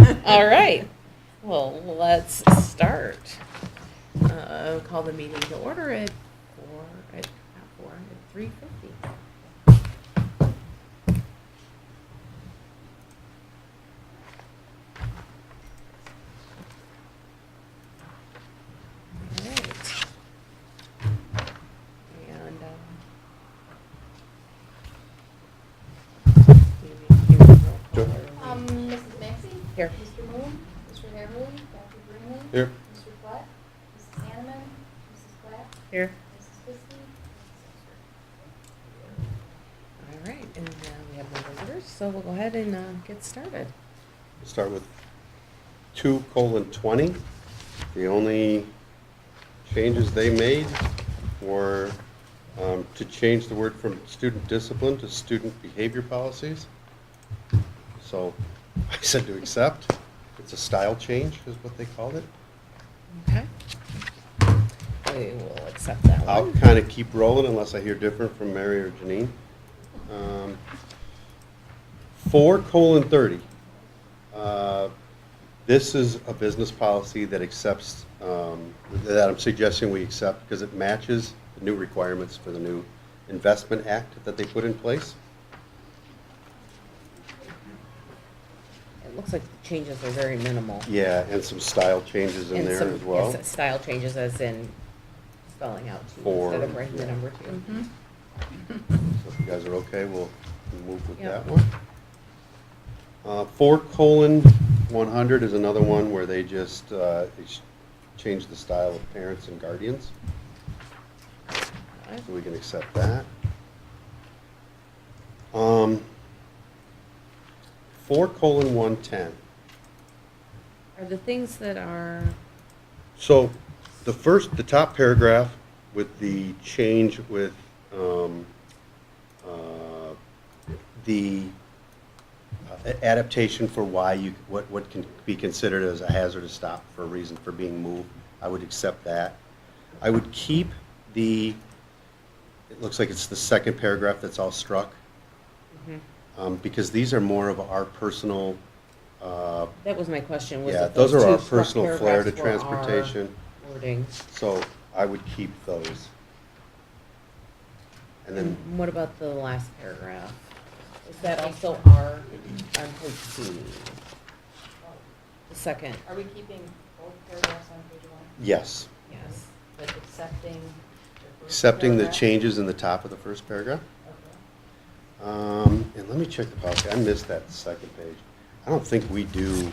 All right. Well, let's start. Call the meeting to order at 3:50. All right. And Sure. Mrs. Maxey? Here. Mr. Moon? Mr. Haverly? Dr. Greenlee? Here. Mr. Platt? Mrs. Hanneman? Mrs. Platt? Here. Mrs. Fiske? All right, and we have no visitors, so we'll go ahead and get started. We'll start with 2:20. The only changes they made were to change the word from student discipline to student behavior policies. So I said to accept. It's a style change is what they called it. Okay. We will accept that I'll one. kind of keep rolling unless I hear different from Mary or Janine. 4:30. This is a business policy that accepts, that I'm suggesting we accept because it matches the new requirements for the new Investment Act that they put in place. It looks like the changes are very minimal. Yeah, and some style changes in And there some, as well. yes, style changes as in spelling out two Four, instead of writing the yeah. number two. So if you guys are okay, we'll move with Yep. that one. 4:100 is another one where they just change the style of parents and guardians. Okay. So we can accept that. 4:110. Are the things that are, So the top paragraph with the change with the adaptation for why what can be considered as a hazardous stop for a reason for being moved, I would accept that. I would keep it looks like it's the second paragraph that's all struck, because these are more of our personal, that was my question, was yeah, that those are two our struck personal flair to paragraphs were our transportation. wording? So I would keep those. And then, And what about the last paragraph? Is that also our, on page two? The second, Are we keeping both paragraphs on page one? yes, yes. But accepting the first accepting the paragraph? changes in the top of the first paragraph. Okay. And let me check the policy. I missed that second page. I don't think we do,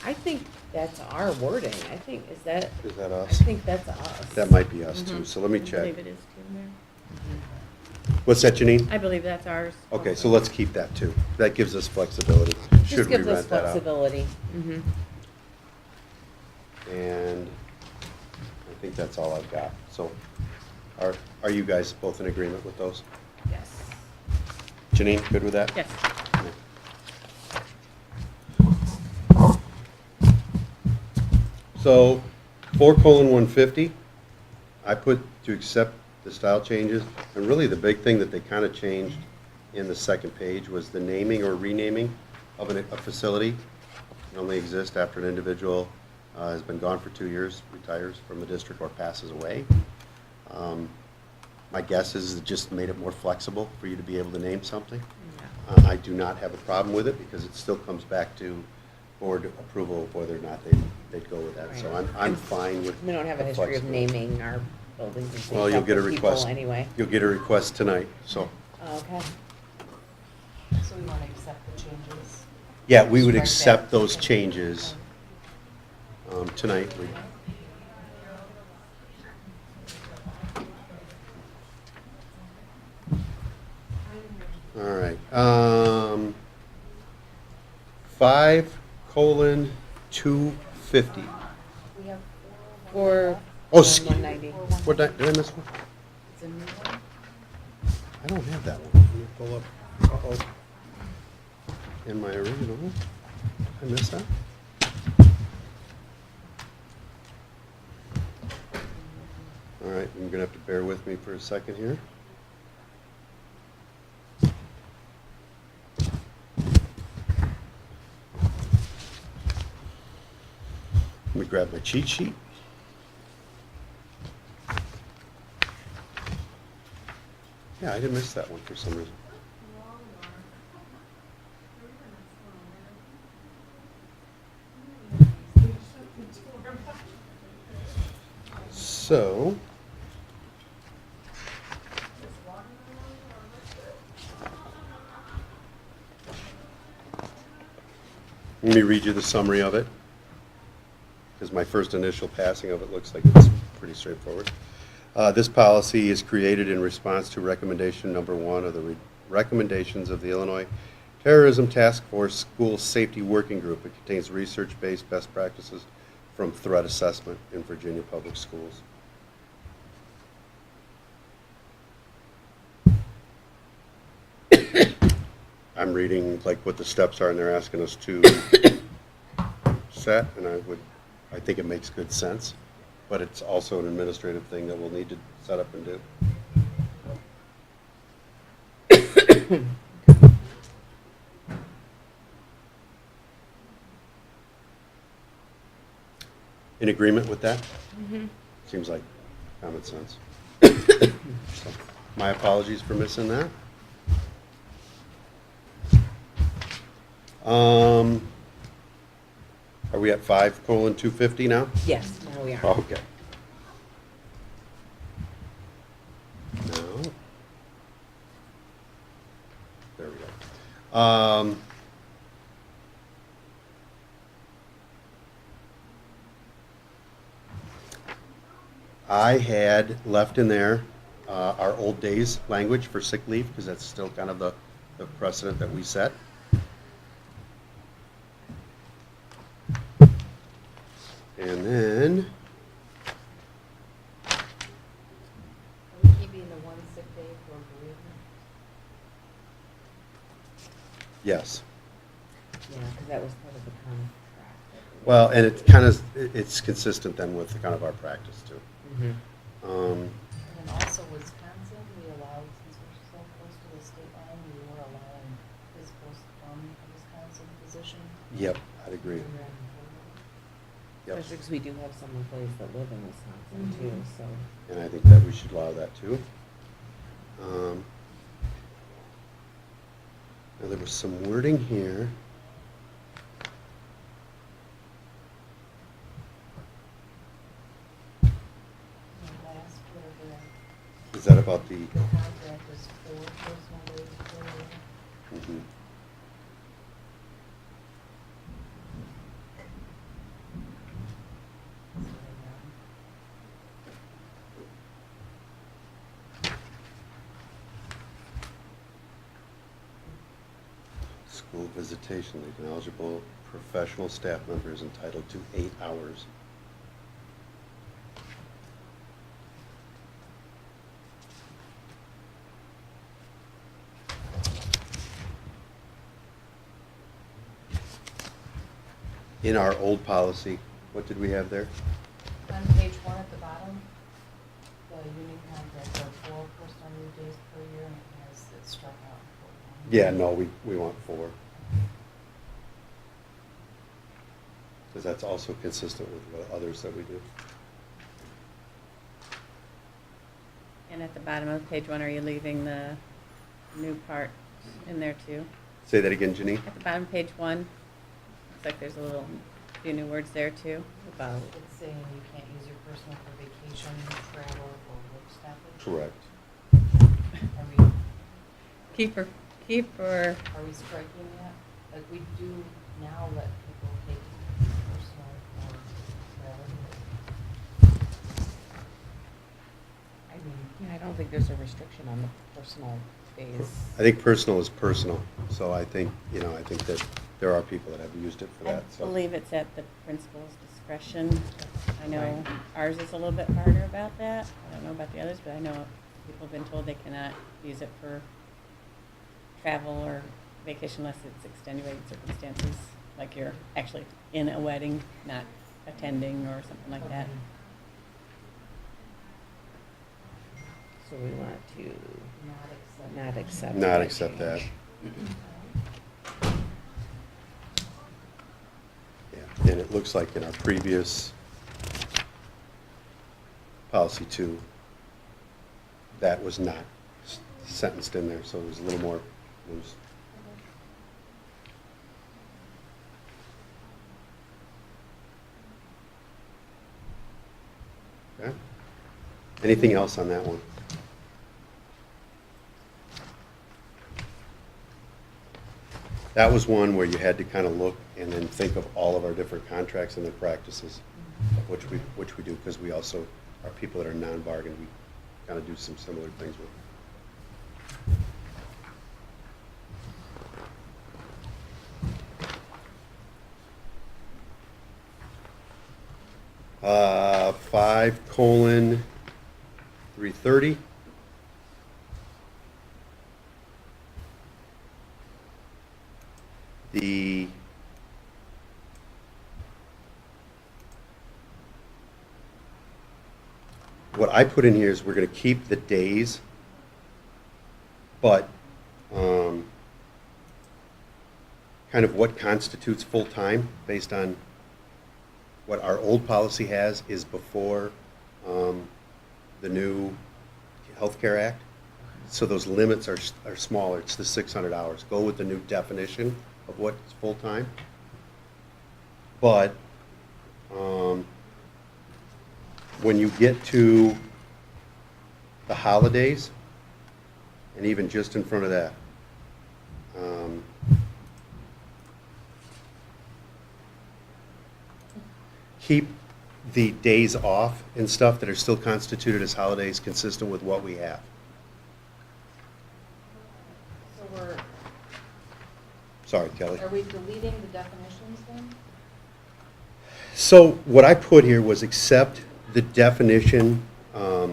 I think that's our wording. I think, is that, is that I us? think that's us. That might be us too, Mhm. so let me I check. believe it is too, Mayor. What's that, Janine? I believe that's ours. Okay, so let's keep that too. That gives us flexibility. Just Should we gives us rent that out? flexibility. Mhm. And I think that's all I've got. So are you guys both in agreement with those? Yes. Janine, good with that? Yes. So 4:150, I put to accept the style changes. And really the big thing that they kind of changed in the second page was the naming or renaming of a facility. It only exists after an individual has been gone for 2 years, retires from the district, or passes away. My guess is it just made it more flexible for you to be able to name something. Yeah. I do not have a problem with it because it still comes back to board approval of whether or not they'd go with that. So Right. I'm And fine with. We don't have a the history of flexibility. naming our buildings and things Well, you'll get a after people request. anyway. You'll get a request tonight, so. Okay. So we want to accept the changes? Yeah, we would Strike accept that. those changes tonight. All right. 5:250. We have For Oh, 190. What, did I miss one? It's a new one? I don't have that one. Let me pull up. Uh-oh. In my original. I missed that? All right, you're gonna have to bear with me for a second here. Let me grab my cheat sheet. Yeah, I did miss that one for some reason. So, let me read you the summary of it, because my first initial passing of it looks like it's pretty straightforward. This policy is created in response to recommendation number 1 of the recommendations of the Illinois Terrorism Task Force School Safety Working Group. It contains research-based best practices from threat assessment in Virginia public schools. I'm reading like what the steps are, and they're asking us to set, and I think it makes good sense, but it's also an administrative thing that we'll need to set up and do. In agreement with that? Mm-hmm. Seems like common sense. So, my apologies for missing that. Are we at 5:250 now? Yes, now we are. Okay. Now, there we go. I had left in there our old days language for sick leave, because that's still kind of the precedent that we set. And then, Are we keeping the 1 sick day for bereavement? yes. Yeah, because that was part of the contract. Well, and it kind of, it's consistent then with kind of our practice too. Mm-hmm. And then also Wisconsin, we allowed, since we're so close to the state line, we were allowing physicals from a Wisconsin physician. Yep, I'd agree. Yep. Especially because we do have some employees that live in Wisconsin too, so. And I think that we should allow that too. Now there was some wording here. The last paragraph, Is that about the? the contract is 4 personal days per year. Mhm. School visitation leave. An eligible professional staff member is entitled to 8 hours. In our old policy, what did we have there? On page 1 at the bottom, the union contract are 4 personal leave days per year, and it has it struck out. Yeah, no, we want 4. Because that's also consistent with what others that we do. And at the bottom of page 1, are you leaving the new part in there too? Say that again, Janine? At the bottom of page 1, looks like there's a few new words there too. About, It's saying you can't use your personal for vacation, travel, or work stoppage. Correct. Are we, Keep or, are we striking that? Like we do now let people take personal or travel. I mean, yeah, I don't think there's a restriction on the personal days. I think personal is personal, so I think that there are people that have used it for I that, so. believe it's at the principal's discretion. I know Right. ours is a little bit harder about that. I don't know about the others, but I know people have been told they cannot use it for travel or vacation unless it's extenuating circumstances, like you're actually in a wedding, not attending or something like that. So we want to Not accept. not accept. Not accept that. change. Yeah. And it looks like in our previous policy 2, that was not sentenced in there, so it was a little more loose. Okay. Anything else on that one? That was one where you had to kind of look and then think of all of our different contracts and the practices, which we do, because we also, are people that are non-bargain, we kind of do some similar things with. Uh, 5:330. The what I put in here is we're going to keep the days, but kind of what constitutes full-time based on what our old policy has is before the new Healthcare Act. So those limits are smaller. It's the 600 hours. Go with the new definition of what's full-time. But when you get to the holidays, and even just in front of that, keep the days off and stuff that are still constituted as holidays consistent with what we have. So we're, Sorry, Kelly. are we deleting the definitions then? So what I put here was accept the definition, If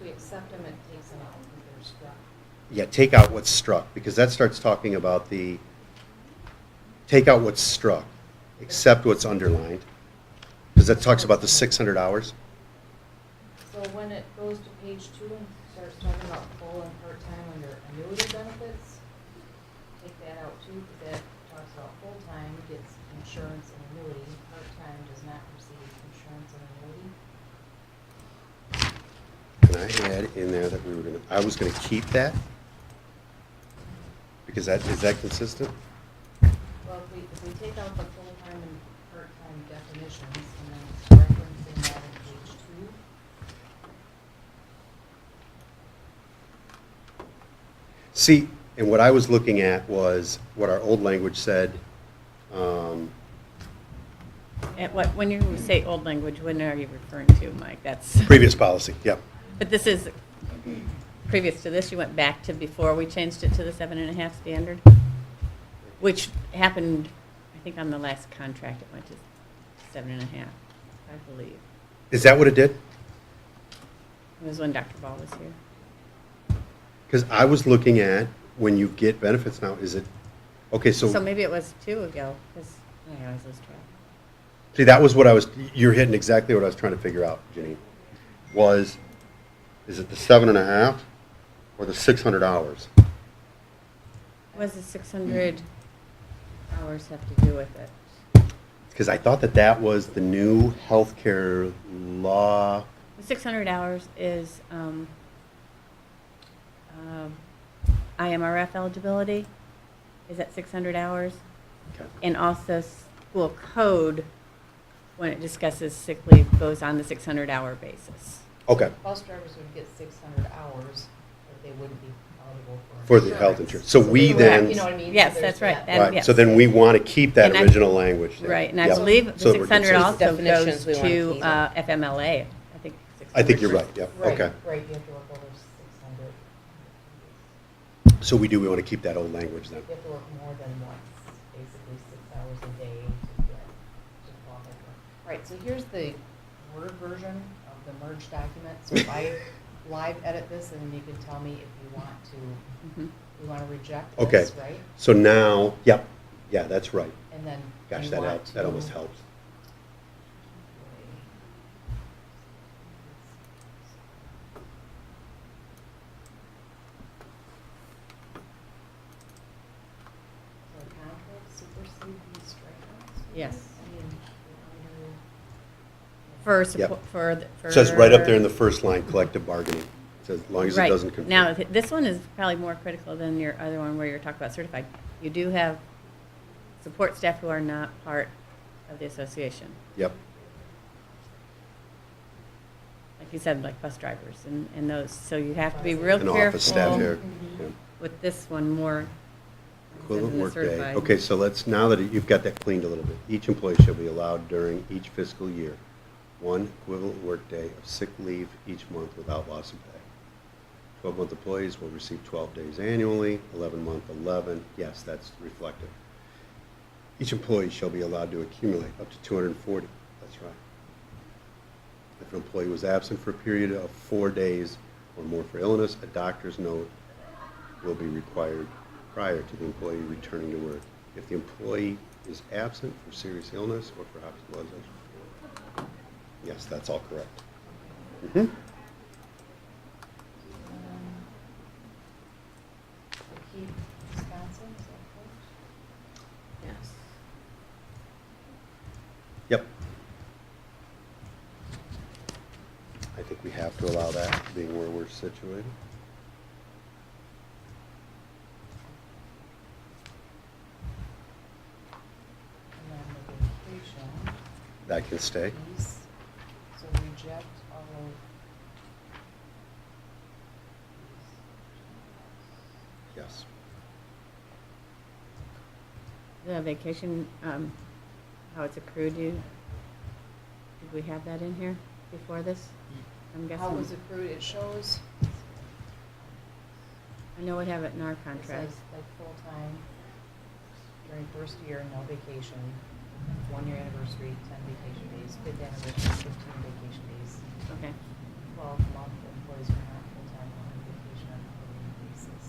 we accept them, it takes them out because they're struck. yeah, take out what's struck, because that starts talking about take out what's struck, accept what's underlined, because that talks about the 600 hours. So when it goes to page 2 and starts talking about full and part-time under annuity benefits, take that out too, because that talks about full-time gets insurance and annuity, part-time does not receive insurance and annuity. And I had in there that I was gonna keep that, because is that consistent? Well, if we take out the full-time and part-time definitions and then referencing that in page 2, See, and what I was looking at was what our old language said, When you say old language, when are you referring to, Mike? That's, previous policy, yep. but this is, previous to this, you went back to before we changed it to the 7.5 standard, which happened, I think, on the last contract, it went to 7.5, I believe. Is that what it did? It was when Dr. Ball was here. Because I was looking at, when you get benefits now, is it, okay, So maybe it was 2 ago, because I always lose track. see, that was you're hitting exactly what I was trying to figure out, Janine. Is it the 7.5 or the 600 hours? What does the 600 hours have to do with it? Because I thought that was the new healthcare law. The 600 hours is IMRF eligibility is at 600 hours. Okay. And also school code, when it discusses sick leave, goes on the 600-hour basis. Okay, bus drivers would get 600 hours, but they wouldn't be eligible for the health insurance. So we Correct, then, you know what I mean? Yes, So that's there's right. that. And right, yes. so then we want to keep that And I- original language there. Right, and I Yep. believe the So we're 600 consistent. also Definitions goes we wanna to keep. FMLA. I think you're right, yep, Right, okay. right, you have to work over 600. So we want to keep that old language then. You have to work more than once, basically 6 hours a day to get to qualify for. Right, so here's the Word version of the merged document. So if I live edit this, and you can tell me if you want to, Mhm. you want to reject Okay. this, right? So now, yep, yeah, that's right. And then Gosh, you that want helps, that to- almost helps. So contract supersede these strikeouts? Yes. I mean, For Yep. support, for. It says right up there in the first line, collective bargaining. It says as long as it Right. doesn't conflict. Now, this one is probably more critical than your other one where you're talking about certified. You do have support staff who are not part of the association. Yep, Like you said, like bus drivers and those. So you have to be real and careful. office staff here. Yeah. With this one more. Equivalent than the workday. certified. Okay, so now that you've got that cleaned a little bit, each employee shall be allowed during each fiscal year one equivalent workday of sick leave each month without loss of pay. 12-month employees will receive 12 days annually, 11-month 11. Yes, that's reflective. Each employee shall be allowed to accumulate up to 240. That's right. If an employee was absent for a period of 4 days or more for illness, a doctor's note will be required prior to the employee returning to work. If the employee is absent for serious illness or for hospitalization. Yes, that's all correct. Mhm. Keep Wisconsin, is that correct? Yes. Yep. I think we have to allow that, being where we're situated. And then the vacation That can stay. piece, so reject all of Yes. The vacation, how it's accrued, did we have that in here before this? I'm these. guessing. How it was accrued, it shows, I know we have it in our it contract. says like full-time during first year, no vacation, 1 year anniversary, 10 vacation days, 5th anniversary, 15 vacation days, Okay. 12-month employees are not full-time on vacation on a quarterly basis.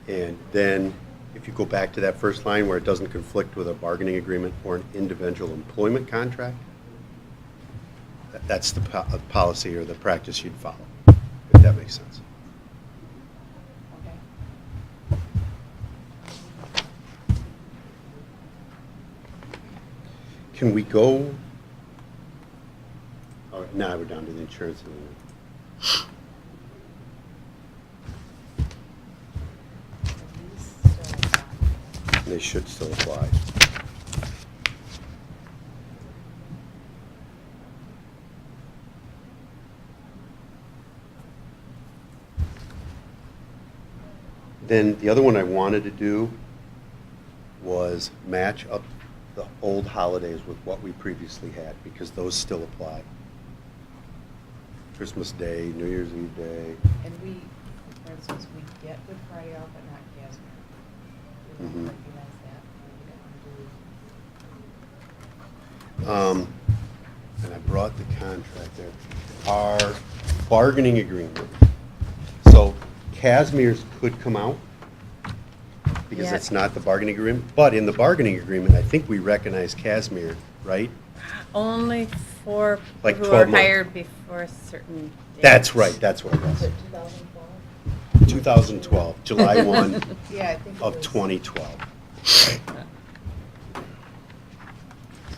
And then, if you go back to that first line where it doesn't conflict with a bargaining agreement or an individual employment contract, that's the policy or the practice you'd follow, if that makes sense. Okay? Can we go, all right, now we're down to the insurance agreement. Are these still on? They should still apply. Then the other one I wanted to do was match up the old holidays with what we previously had, because those still apply. Christmas Day, New Year's Eve Day. And we, for instance, we get Good Friday off, but not Casimir. We don't Mhm. recognize that. We don't do. And I brought the contract there. Our bargaining agreement. So Casimir's could come out because Yeah. it's not the bargaining agreement. But in the bargaining agreement, I think we recognize Casimir, right? Only for Like people who are 12 month. hired before a certain date. That's right, that's what it Was was. it 2012? 2012, July 1 Yeah, I think it of was. 2012. So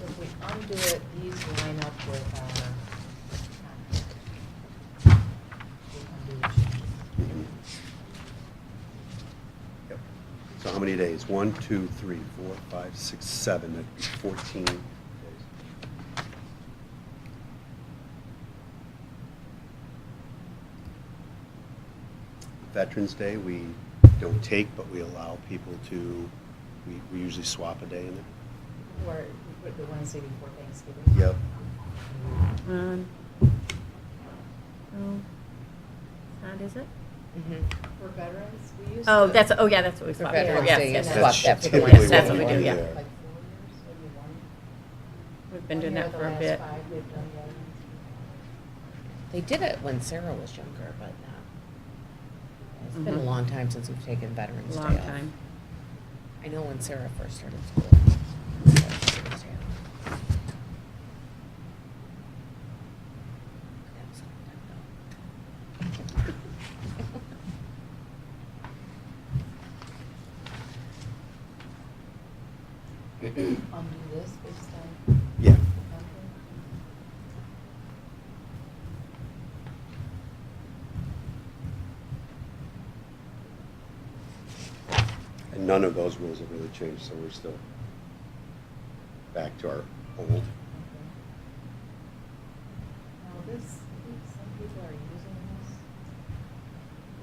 if we undo it, these line up with our contract. We undo the changes. Mhm. Yep. So how many days? 1, 2, 3, 4, 5, 6, 7. That'd be 14 days. Veterans Day, we don't take, but we allow people to, we usually swap a day in there. Or we put the Wednesday before Thanksgiving. Yep. Oh, not is it? For veterans, we used Oh, to. that's, oh, yeah, that's what we For swapped. it for. Veterans Yes, Day, you yes, swap yes. that for the typically Wednesday. That's what we do, we yeah. Like 4 years, maybe one. We've been One doing year that of the for a last bit. 5 we've done veterans. They did it when Sarah was younger, but not. It's been a Mhm. long time since we've taken Veterans Day off. Long time. I know when Sarah first started school. undo this based on Yeah. the contract? And none of those rules have really changed, so we're still back to our old. Okay. Now this, I think some people are using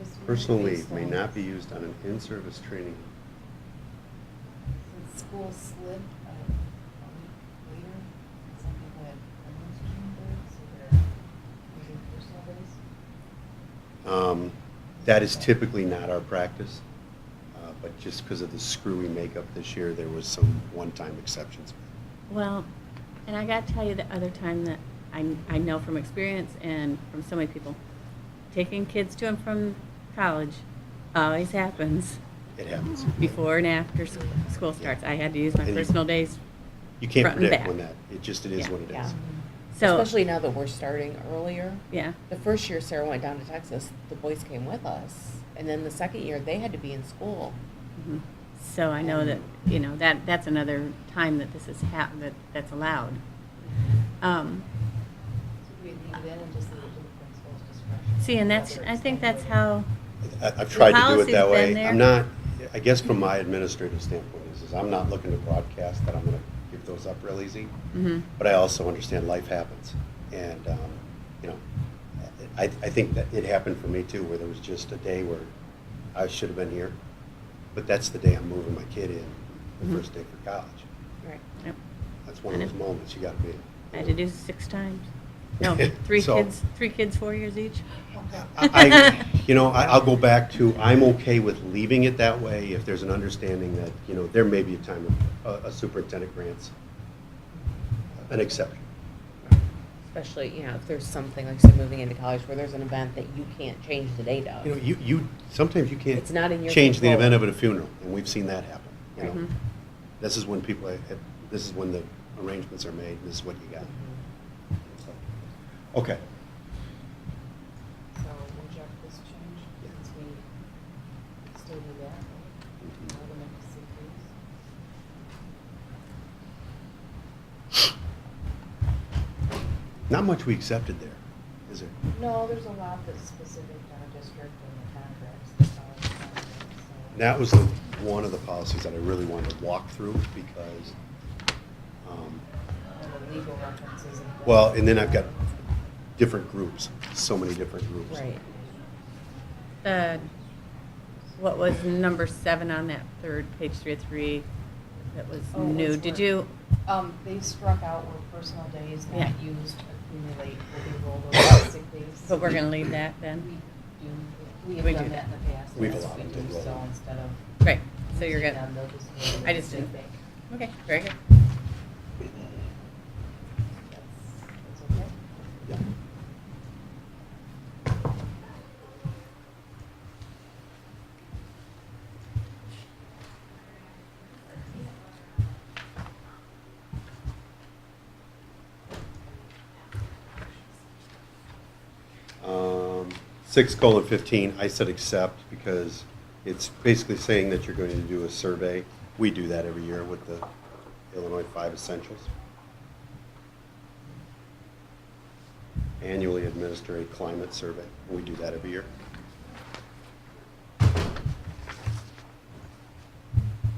this. This Personal rule leave based may on- not be used on an in-service training. Since school slid a week later, some people had pregnancy births, so they're using personal days. That is typically not our practice, but just because of the screwy makeup this year, there was some one-time exceptions. Well, and I gotta tell you the other time that I know from experience and from so many people, taking kids to and from college always happens It happens. before and after school starts. I had to use my And you- personal days. You can't front and predict back. when that, it is Yeah. what it Yeah. is. So, Especially now that we're starting earlier. yeah, The first year Sarah went down to Texas, the boys came with us. And then the second year, they had to be in school. mhm. So I know that, you know, that's another time that this is that's allowed. So we leave it in and just leave it to the principal's discretion. See, and that's, whether I it's think that's extended. how, I've tried to do it policy's that been way. there. I'm not, I guess from my administrative standpoint is I'm not looking to broadcast that I'm gonna give those up real easy. mhm. But I also understand life happens. And, you know, I think that it happened for me too, where there was just a day where I should have been here. But that's the day I'm moving my kid in, the Mhm. first day for college. Right. Yep. That's one of those moments you gotta be. I had to do 6 times. No, 3 So- kids, 4 years each. I'll go back to, I'm okay with leaving it that way if there's an understanding that, you know, there may be a time a superintendent grants an exception. Especially, you know, if there's something, like, say, moving into college where there's an event that you can't change the date of. You know, sometimes you can't It's not in your change the control. event of a funeral, and we've seen that happen, you know. Mhm. This is when this is when the arrangements are made, and this is what you got. So, okay. So reject this change, since we still do that, right? Now to make the CPs. Not much we accepted there, is there? No, there's a lot that's specific to our district and the contracts, that's all it's on there, so. That was one of the policies that I really wanted to walk through, because, And the legal references and. well, and then I've got different groups, so many different groups. Right. What was number 7 on that third, page 3 of 3, that was Oh, new? was Did where- you, They struck out where personal days Yeah. not used accumulate, will be rolled over to sick days. but we're going to leave that We then? we We have do done that. that in the past. and We've that's allowed what them we to do, roll. So instead of. Right, so you're using good. them, they'll just roll it I into just sick didn't- bank. Okay, very good. That's okay? Yeah. Um, 6:15, I said accept because it's basically saying that you're going to do a survey. We do that every year with the Illinois 5 Essentials. Annually administer a climate survey. We do that every year.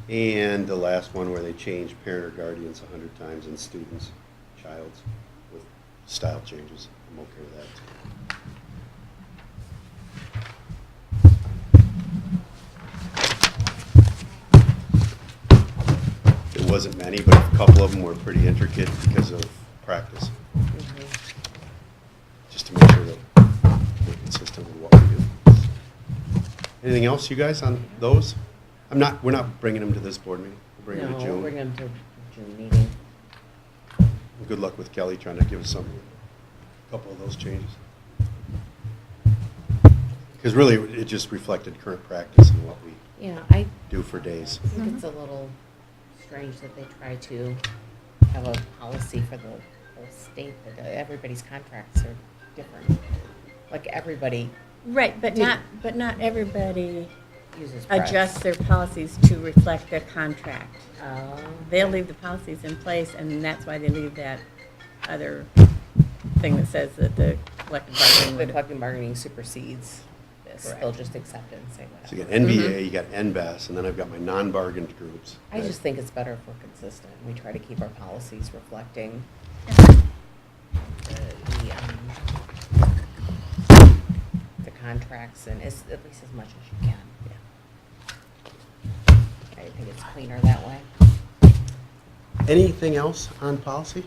And the last one where they change parent or guardians 100 times and students, child's, with style changes. I'm okay with that too. It wasn't many, but a couple of them were pretty intricate because of practice, Mhm. just to make sure that we're consistent with what we do. Anything else, you guys, on those? We're not bringing them to this board meeting. We're bringing them to No, June. bring them to June meeting. Good luck with Kelly trying to give us a couple of those changes. Because really, it just reflected current practice and what we Yeah, I do for days. think it's a little strange that they try to have a policy for the whole state, that everybody's contracts are different. Like everybody, Right, but Did- not everybody uses press. adjust their policies to reflect their contract. Oh. They'll leave the policies in place, and that's why they leave that other thing that says that the collective bargaining The would. collective bargaining supersedes this. They'll Correct. just accept it and say So you whatever. got NBA, you got NBES, and then I've got my non-bargained groups. I just think it's better if we're consistent. We try to keep our policies reflecting the contracts and as, at least as much as you can. I think it's cleaner that way. Anything else on policy?